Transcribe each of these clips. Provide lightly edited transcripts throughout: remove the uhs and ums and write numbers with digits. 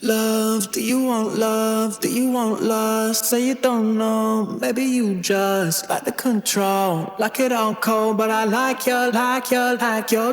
Love, do you want love? Do you want lust? Say you don't know, maybe you just like the control. Like it all cold, but I like your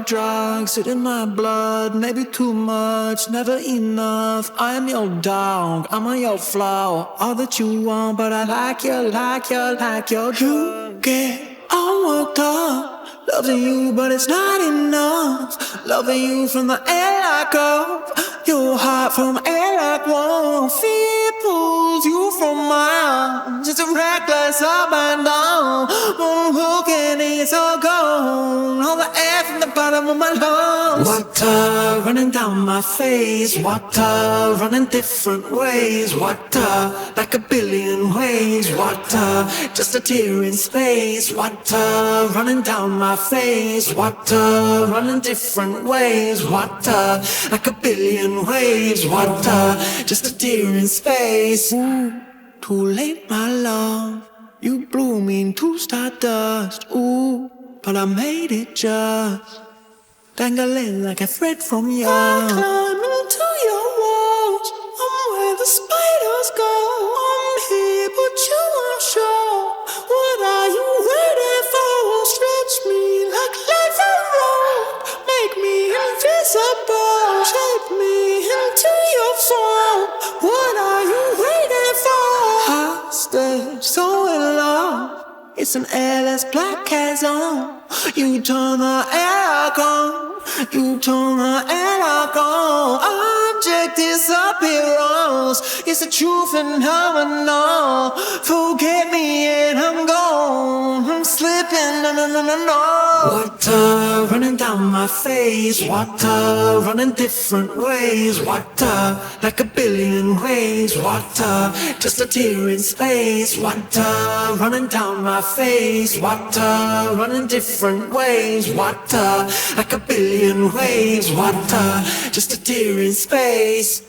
drugs. It in my blood, maybe too much, never enough. I am your dog, I'm on your flow. All that you want, but I like your drugs. You get all worked up. Loving you, but it's not enough. Loving you from the airlock up. Your heart from airlock one. Fear pulls you from mine. Just a reckless up and down. One hook and it's all gone. All the air from the bottom of my lungs. Water running down my face. Water running different ways. Water like a billion ways. Water just a tear in space. Water running down my face. Water running different ways. Water like a billion waves. Water just a tear in space. Ooh, too late, my love. You blew me into stardust. Ooh, but I made it just dangling like a thread from you. I climb into your walls. I'm where the spiders go. I'm here, but you aren't sure. What are you waiting for? Stretch me like leather rope. Make me invisible. Shape me into your form. What are you waiting for? Hostage, so in love. It's an airless black has on. You turn the airlock on. You turn the airlock on. Object disappearance. It's a true phenomenon. Forget me and I'm gone. I'm slipping, no. Water running down my face. Water running different ways. Water like a billion ways. Water just a tear in space. Water running down my face. Water running different ways. Water like a billion waves. Water just a tear in space.